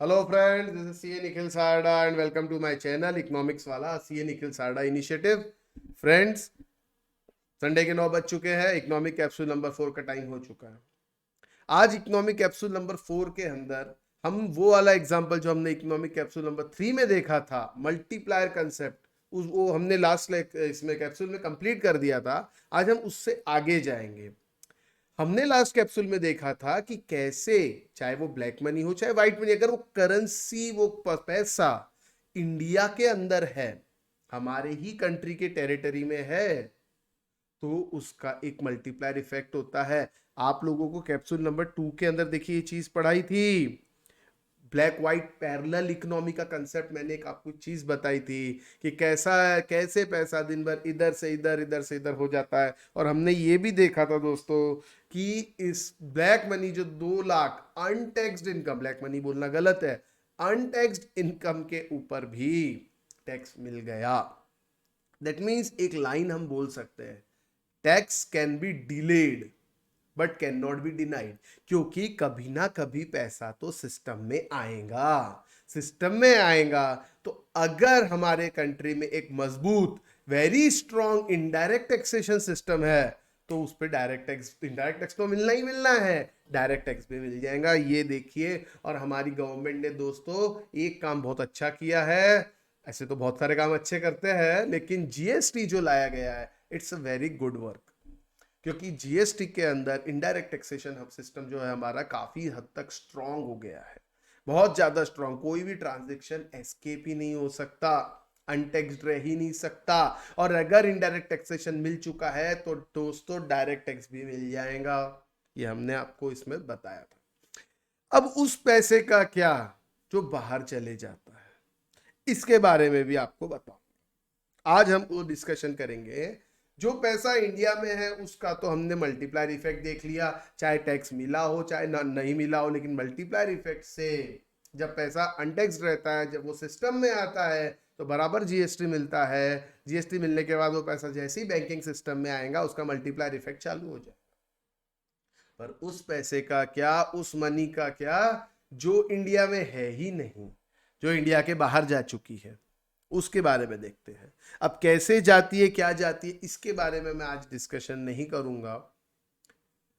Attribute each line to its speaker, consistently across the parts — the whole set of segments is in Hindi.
Speaker 1: Hello friends, this is CA Nikhil Sarda and welcome to my channel Economics वाला CA Nikhil Sarda Initiative. Friends, Sunday के 9 बज चुके हैं. इकोनॉमिक कैप्सूल नंबर 4 का टाइम हो चुका है. आज इकोनॉमिक कैप्सूल नंबर 4 के अंदर हम वो वाला एग्जांपल जो हमने इकोनॉमिक कैप्सूल नंबर 3 में देखा था, मल्टीप्लायर कंसेप्ट, उस वो हमने लास्ट इसमें कैप्सूल में कंप्लीट कर दिया था. आज हम उससे आगे जाएंगे. हमने लास्ट कैप्सूल में देखा था कि कैसे, चाहे वो ब्लैक मनी हो चाहे व्हाइट मनी, अगर वो करेंसी, वो पैसा इंडिया के अंदर है, हमारे ही कंट्री के टेरिटरी में है, तो उसका एक मल्टीप्लायर इफेक्ट होता है. आप लोगों को कैप्सूल नंबर 2 के अंदर देखिए ये चीज पढ़ाई थी. ब्लैक व्हाइट पैरेलल इकोनॉमी का कंसेप्ट मैंने एक आपको चीज बताई थी कि कैसे पैसा दिन भर इधर से इधर हो जाता है. और हमने ये भी देखा था दोस्तों कि इस ब्लैक मनी जो 2 लाख अनटैक्स्ड इनकम, ब्लैक मनी बोलना गलत है, अनटैक्स्ड इनकम के ऊपर भी टैक्स मिल गया. दैट मीन्स एक लाइन हम बोल सकते हैं, tax can be delayed but can not be denied. क्योंकि कभी ना कभी पैसा तो सिस्टम में आएगा. सिस्टम में आएगा तो अगर हमारे कंट्री में एक मजबूत, very strong indirect taxation system है, तो उस पर डायरेक्ट टैक्स, इनडायरेक्ट टैक्स तो मिलना ही मिलना है, डायरेक्ट टैक्स भी मिल जाएगा. ये देखिए. और हमारी गवर्नमेंट ने दोस्तों एक काम बहुत अच्छा किया है. ऐसे तो बहुत सारे काम अच्छे करते हैं, लेकिन जीएसटी जो लाया गया है, it's a very good work. क्योंकि जीएसटी के अंदर इनडायरेक्ट टैक्सेशन हब सिस्टम जो है हमारा काफी हद तक स्ट्रांग हो गया है, बहुत ज्यादा स्ट्रांग. कोई भी ट्रांजेक्शन एस्केप ही नहीं हो सकता, अनटैक्स्ड रह ही नहीं सकता. और अगर इनडायरेक्ट टैक्सेशन मिल चुका है तो दोस्तों डायरेक्ट टैक्स भी मिल जाएगा. ये हमने आपको इसमें बताया था. अब उस पैसे का क्या जो बाहर चले जाता है, इसके बारे में भी आपको बताओ. आज हम वो डिस्कशन करेंगे. जो पैसा इंडिया में है उसका तो हमने मल्टीप्लायर इफेक्ट देख लिया, चाहे टैक्स मिला हो चाहे नहीं मिला हो, लेकिन मल्टीप्लायर इफेक्ट से जब पैसा अनटैक्स्ड रहता है, जब वो सिस्टम में आता है, तो बराबर जीएसटी मिलता है. जीएसटी मिलने के बाद वो पैसा जैसे ही बैंकिंग सिस्टम में आएगा, उसका मल्टीप्लायर इफेक्ट चालू हो जाए. पर उस पैसे का क्या, उस मनी का क्या जो इंडिया में है ही नहीं, जो इंडिया के बाहर जा चुकी है, उसके बारे में देखते हैं. अब कैसे जाती है, क्या जाती है, इसके बारे में मैं आज डिस्कशन नहीं करूंगा,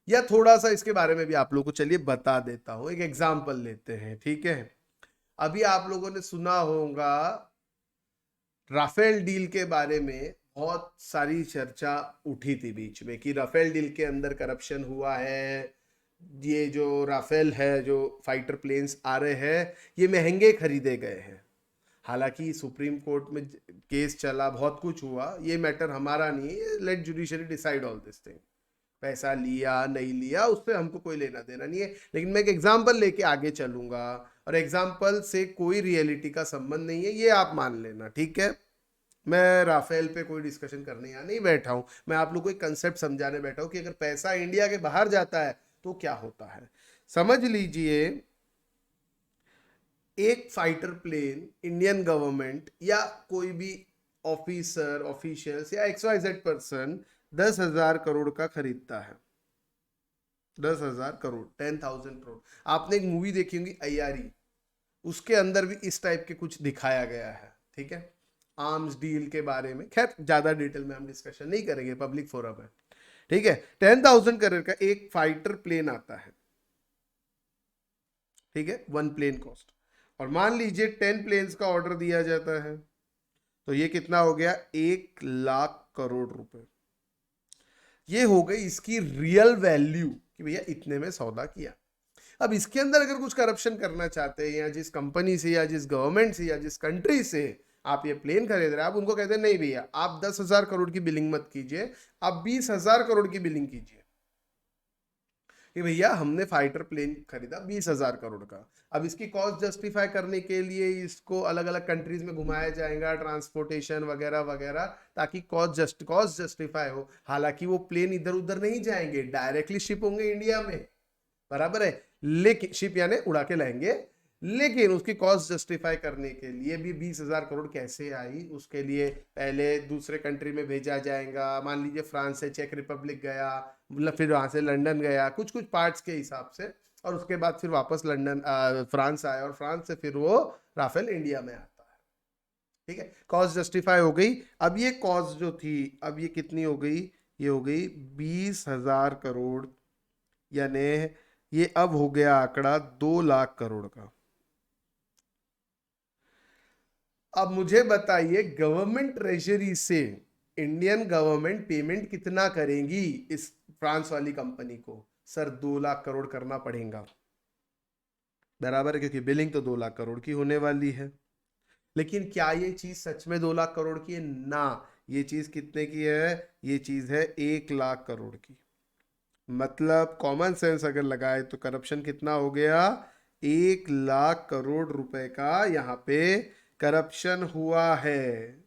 Speaker 1: या थोड़ा सा इसके बारे में भी आप लोगों को चलिए बता देता हूं. एक एग्जांपल लेते हैं, ठीक है. अभी आप लोगों ने सुना होगा राफेल डील के बारे में, बहुत सारी चर्चा उठी थी बीच में कि राफेल डील के अंदर करप्शन हुआ है. ये जो राफेल है, जो फाइटर प्लेन्स आ रहे हैं, ये महंगे खरीदे गए हैं. हालांकि सुप्रीम कोर्ट में केस चला, बहुत कुछ हुआ, ये मैटर हमारा नहीं है. Let judiciary decide all this thing. पैसा लिया नहीं लिया उससे हमको कोई लेना देना नहीं है. लेकिन मैं एक एग्जांपल लेके आगे चलूंगा, और एग्जांपल से कोई रियलिटी का संबंध नहीं है, ये आप मान लेना, ठीक है. मैं राफेल पे कोई डिस्कशन करने यहाँ नहीं बैठा हूं. मैं आप लोग को एक कंसेप्ट समझाने बैठा हूं कि अगर पैसा इंडिया के बाहर जाता है तो क्या होता है. समझ लीजिए, एक फाइटर प्लेन इंडियन गवर्नमेंट या कोई भी ऑफिसर, ऑफिशियल्स या XYZ पर्सन 10,000 करोड़ का खरीदता है. 10,000 करोड़, 10,000 करोड़. आपने एक मूवी देखी होगी अय्यारी, उसके अंदर भी इस टाइप के कुछ दिखाया गया है, ठीक है. आर्म्स डील के बारे में खैर ज्यादा डिटेल में हम डिस्कशन नहीं करेंगे, पब्लिक फोरम है, ठीक है. 10,000 करोड़ का एक फाइटर प्लेन आता है, ठीक है, 1 प्लेन कॉस्ट. और मान लीजिए 10 प्लेन्स का ऑर्डर दिया जाता है, तो ये कितना हो गया, 1 लाख करोड़ रुपए. ये हो गई इसकी रियल वैल्यू कि भैया इतने में सौदा किया. अब इसके अंदर अगर कुछ करप्शन करना चाहते हैं, या जिस कंपनी से या जिस गवर्नमेंट से या जिस कंट्री से आप ये प्लेन खरीद रहे हैं, आप उनको कहते हैं नहीं भैया आप 10,000 करोड़ की बिलिंग मत कीजिए, आप 20,000 करोड़ की बिलिंग कीजिए कि भैया हमने फाइटर प्लेन खरीदा 20,000 करोड़ का. अब इसकी कॉस्ट जस्टिफाई करने के लिए इसको अलग अलग कंट्रीज में घुमाया जाएगा, ट्रांसपोर्टेशन वगैरह वगैरह, ताकि कॉस्ट जस्टिफाई हो. हालांकि वो प्लेन इधर उधर नहीं जाएंगे, डायरेक्टली शिप होंगे इंडिया में, बराबर है, लेकिन शिप यानी उड़ा के लाएंगे. लेकिन उसकी कॉस्ट जस्टिफाई करने के लिए भी 20,000 करोड़ कैसे आई, उसके लिए पहले दूसरे कंट्री में भेजा जाएगा. मान लीजिए फ्रांस से चेक रिपब्लिक गया, मतलब फिर वहां से लंदन गया, कुछ कुछ पार्ट्स के हिसाब से, और उसके बाद फिर वापस लंदन फ्रांस आया और फ्रांस से फिर वो राफेल इंडिया में आता है। ठीक है, कॉस्ट जस्टिफाई हो गई। अब ये कॉस्ट जो थी, अब ये कितनी हो गई, ये हो गई 20,000 करोड़, यानी ये अब हो गया आंकड़ा 2 लाख करोड़ का। अब मुझे बताइए गवर्नमेंट ट्रेजरी से इंडियन गवर्नमेंट पेमेंट कितना करेगी इस फ्रांस वाली कंपनी को? सर 2 लाख करोड़ करना पड़ेगा, बराबर है, क्योंकि बिलिंग तो 2 लाख करोड़ की होने वाली है। लेकिन क्या ये चीज सच में 2 लाख करोड़ की है? ना, ये चीज कितने की है? ये चीज है 1 लाख करोड़ की। मतलब कॉमन सेंस अगर लगाए तो करप्शन कितना हो गया? 1 लाख करोड़ रुपए का यहाँ पे करप्शन हुआ है।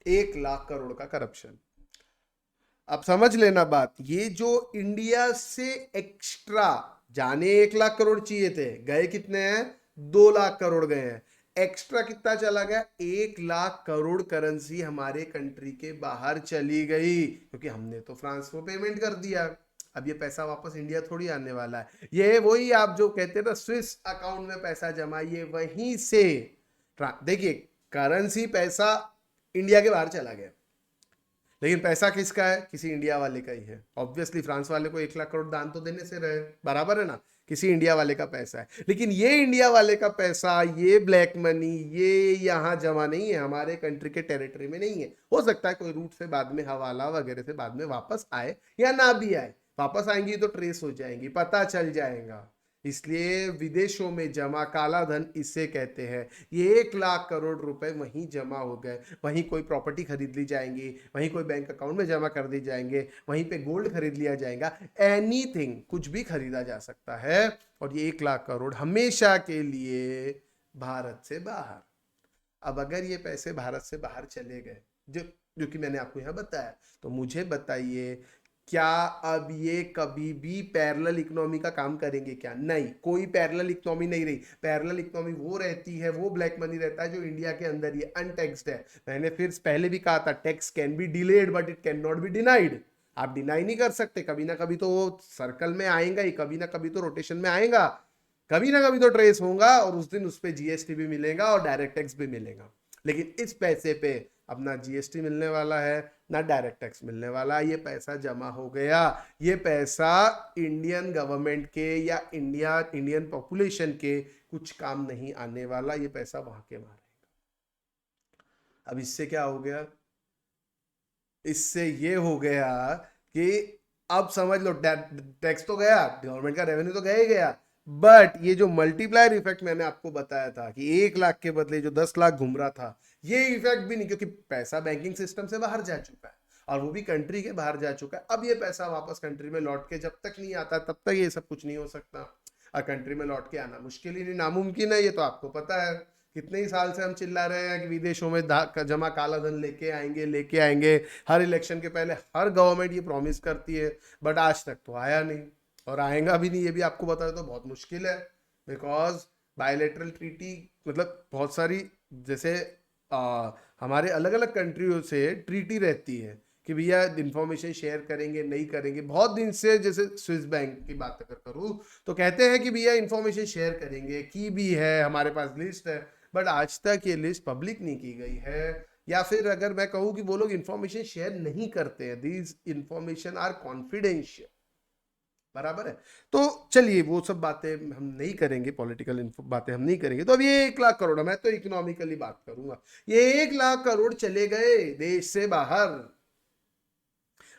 Speaker 1: 1 लाख करोड़ का करप्शन। अब समझ लेना बात, ये जो इंडिया से एक्स्ट्रा जाने 1 लाख करोड़ चाहिए थे, गए कितने हैं? 2 लाख करोड़ गए हैं। एक्स्ट्रा कितना चला गया? 1 लाख करोड़ करेंसी हमारे कंट्री के बाहर चली गई, क्योंकि हमने तो फ्रांस को पेमेंट कर दिया। अब ये पैसा वापस इंडिया थोड़ी आने वाला है। ये वही आप जो कहते हैं ना स्विस अकाउंट में पैसा जमा, ये वहीं से देखिए करेंसी पैसा इंडिया के बाहर चला गया, लेकिन पैसा किसका है? किसी इंडिया वाले का ही है। ऑब्वियसली फ्रांस वाले को 1 लाख करोड़ दान तो देने से रहे, बराबर है ना, किसी इंडिया वाले का पैसा है। लेकिन ये इंडिया वाले का पैसा, ये ब्लैक मनी, ये यहाँ जमा नहीं है, हमारे कंट्री के टेरिटरी में नहीं है। हो सकता है कोई रूट से बाद में हवाला वगैरह से बाद में वापस आए या ना भी आए, वापस आएंगी तो ट्रेस हो जाएंगी, पता चल जाएगा। इसलिए विदेशों में जमा काला धन इसे कहते हैं। ये 1 लाख करोड़ रुपए वहीं जमा हो गए, वहीं कोई प्रॉपर्टी खरीद ली जाएंगी, वहीं कोई बैंक अकाउंट में जमा कर दी जाएंगे, वहीं पे गोल्ड खरीद लिया जाएगा, एनीथिंग, कुछ भी खरीदा जा सकता है। और ये 1 लाख करोड़ हमेशा के लिए भारत से बाहर। अब अगर ये पैसे भारत से बाहर चले गए, जो जो कि मैंने आपको यहाँ बताया, तो मुझे बताइए क्या अब ये कभी भी पैरेलल इकोनॉमी का काम करेंगे क्या? नहीं, कोई पैरेलल इकोनॉमी नहीं रही। पैरेलल इकोनॉमी वो रहती है, वो ब्लैक मनी रहता है जो इंडिया के अंदर ये अनटैक्स्ड है। मैंने फिर पहले भी कहा था, tax can be delayed but it can not be denied. आप डिनाई नहीं कर सकते, कभी ना कभी तो वो सर्कल में आएगा ही, कभी ना कभी तो रोटेशन में आएगा, कभी ना कभी तो ट्रेस होगा, और उस दिन उस पर जीएसटी भी मिलेगा और डायरेक्ट टैक्स भी मिलेगा। लेकिन इस पैसे पे अब ना जीएसटी मिलने वाला है, ना डायरेक्ट टैक्स मिलने वाला। ये पैसा जमा हो गया, ये पैसा इंडियन गवर्नमेंट के या इंडियन पॉपुलेशन के कुछ काम नहीं आने वाला, ये पैसा वहां के वहां रहेगा। अब इससे क्या हो गया? इससे ये हो गया कि अब समझ लो टैक्स तो गया, गवर्नमेंट का रेवेन्यू तो गया ही गया, बट ये जो मल्टीप्लायर इफेक्ट मैंने आपको बताया था कि 1 लाख के बदले जो 10 लाख घूम रहा था, ये इफेक्ट भी नहीं, क्योंकि पैसा बैंकिंग सिस्टम से बाहर जा चुका है और वो भी कंट्री के बाहर जा चुका है। अब ये पैसा वापस कंट्री में लौट के जब तक नहीं आता तब तक ये सब कुछ नहीं हो सकता, और कंट्री में लौट के आना मुश्किल ही नहीं, नामुमकिन है। ये तो आपको पता है, कितने ही साल से हम चिल्ला रहे हैं कि विदेशों में जमा काला धन लेके आएंगे। हर इलेक्शन के पहले हर गवर्नमेंट ये प्रॉमिस करती है, बट आज तक तो आया नहीं और आएगा भी नहीं। ये भी आपको बता दो, तो बहुत मुश्किल है, बिकॉज बायलैटरल ट्रीटी मतलब बहुत सारी, जैसे हमारे अलग अलग कंट्रियों से ट्रीटी रहती है कि भैया इंफॉर्मेशन शेयर करेंगे नहीं करेंगे। बहुत दिन से, जैसे स्विस बैंक की बात अगर करूँ तो कहते हैं कि भैया इंफॉर्मेशन शेयर करेंगे, की भी है, हमारे पास लिस्ट है, बट आज तक ये लिस्ट पब्लिक नहीं की गई है। या फिर अगर मैं कहूँ कि वो लोग इंफॉर्मेशन शेयर नहीं करते हैं, दीज इंफॉर्मेशन आर कॉन्फिडेंशियल, बराबर है। तो चलिए वो सब बातें हम नहीं करेंगे, पॉलिटिकल बातें हम नहीं करेंगे। तो अब ये 1 लाख करोड़, मैं तो इकोनॉमिकली बात करूंगा, ये 1 लाख करोड़ चले गए देश से बाहर।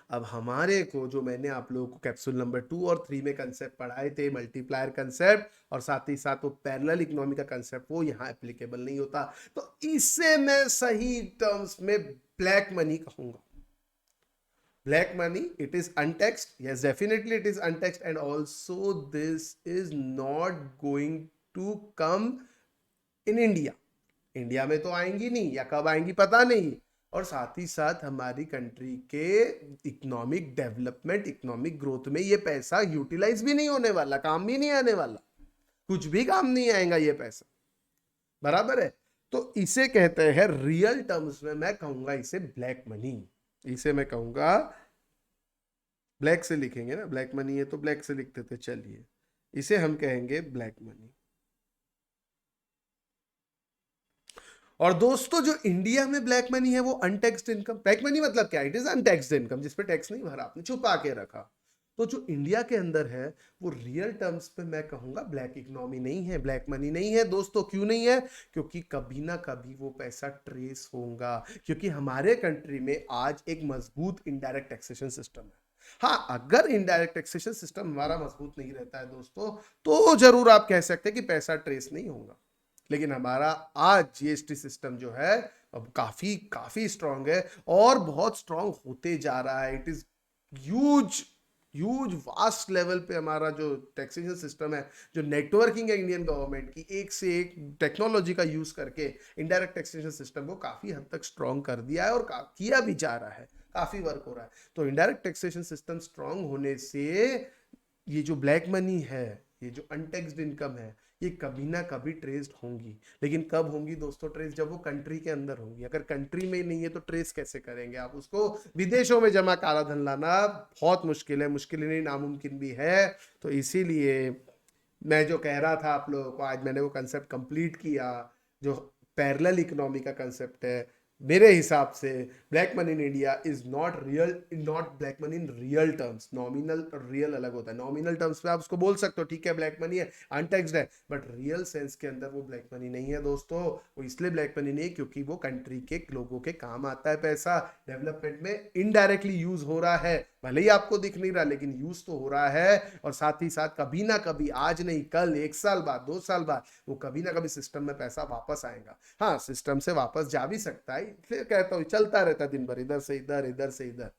Speaker 1: अब हमारे को, जो मैंने आप लोगों को कैप्सूल नंबर 2 और 3 में कंसेप्ट पढ़ाए थे, मल्टीप्लायर कंसेप्ट और साथ ही साथ वो पैरेलल इकोनॉमी का कंसेप्ट, वो यहाँ एप्लीकेबल नहीं होता। तो इससे मैं सही टर्म्स में ब्लैक मनी कहूंगा। Black money, it is untaxed. Yes, definitely it is untaxed, and also this is not going to come in India. India में तो आएंगी नहीं, या कब आएंगी पता नहीं। और साथ ही साथ हमारी कंट्री के इकोनॉमिक डेवलपमेंट, इकोनॉमिक ग्रोथ में ये पैसा यूटिलाइज भी नहीं होने वाला, काम भी नहीं आने वाला, कुछ भी काम नहीं आएगा ये पैसा, बराबर है। तो इसे कहते हैं रियल टर्म्स में मैं कहूंगा इसे ब्लैक मनी, इसे मैं कहूंगा ब्लैक से लिखेंगे ना, ब्लैक मनी है तो ब्लैक से लिखते थे, चलिए इसे हम कहेंगे ब्लैक मनी। और दोस्तों जो इंडिया में ब्लैक मनी है वो अनटैक्स्ड इनकम, ब्लैक मनी मतलब क्या, इट इज अनटैक्स्ड इनकम, जिसपे टैक्स नहीं भरा, आपने छुपा के रखा। तो जो इंडिया के अंदर है वो रियल टर्म्स पे मैं कहूंगा ब्लैक इकोनॉमी नहीं है, ब्लैक मनी नहीं है दोस्तों। क्यों नहीं है? क्योंकि कभी ना कभी वो पैसा ट्रेस होगा, क्योंकि हमारे कंट्री में आज एक मजबूत इनडायरेक्ट टैक्सेशन सिस्टम है। हाँ, अगर इनडायरेक्ट टैक्सेशन सिस्टम हमारा मजबूत नहीं रहता है दोस्तों, तो जरूर आप कह सकते हैं कि पैसा ट्रेस नहीं होगा। लेकिन हमारा आज जीएसटी सिस्टम जो है अब काफी काफी स्ट्रांग है और बहुत स्ट्रांग होते जा रहा है। It is huge huge vast level पे हमारा जो टैक्सेशन सिस्टम है, जो नेटवर्किंग है इंडियन गवर्नमेंट की, एक से एक टेक्नोलॉजी का यूज करके इनडायरेक्ट टैक्सेशन सिस्टम को काफी हद तक स्ट्रांग कर दिया है और किया भी जा रहा है, काफी वर्क हो रहा है। तो इनडायरेक्ट टैक्सेशन सिस्टम स्ट्रांग होने से ये जो ब्लैक मनी है, ये जो अनटैक्स्ड इनकम है, ये कभी ना कभी ट्रेस्ड होंगी। लेकिन कब होंगी दोस्तों ट्रेस? जब वो कंट्री के अंदर होंगी। अगर कंट्री में नहीं है तो ट्रेस कैसे करेंगे आप उसको? विदेशों में जमा काला धन लाना बहुत मुश्किल है, मुश्किल नहीं नामुमकिन भी है। तो इसीलिए मैं जो कह रहा था आप लोगों को, आज मैंने वो कंसेप्ट कंप्लीट किया, जो पैरेलल इकोनॉमी का कंसेप्ट है। मेरे हिसाब से black money in India is not real, not black money in real terms. Nominal और रियल अलग होता है। नॉमिनल टर्म्स पे आप उसको बोल सकते हो ठीक है ब्लैक मनी है, अनटैक्स्ड है, बट रियल सेंस के अंदर वो ब्लैक मनी नहीं है दोस्तों। वो इसलिए ब्लैक मनी नहीं है क्योंकि वो कंट्री के लोगों के काम आता है, पैसा डेवलपमेंट में इनडायरेक्टली यूज हो रहा है, भले ही आपको दिख नहीं रहा लेकिन यूज तो हो रहा है। और साथ ही साथ कभी ना कभी, आज नहीं कल, 1 साल बाद, 2 साल बाद, वो कभी ना कभी सिस्टम में पैसा वापस आएगा। हाँ, सिस्टम से वापस जा भी सकता है, इसलिए कहता हूँ चलता रहता है दिन भर, इधर से इधर, इधर से इधर,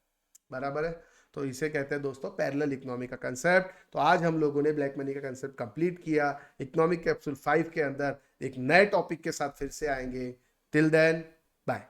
Speaker 1: बराबर है। तो इसे कहते हैं दोस्तों पैरेलल इकोनॉमी का कंसेप्ट। तो आज हम लोगों ने ब्लैक मनी का कंसेप्ट कंप्लीट किया। इकोनॉमिक कैप्सूल 5 के अंदर एक नए टॉपिक के साथ फिर से आएंगे। Till then, bye.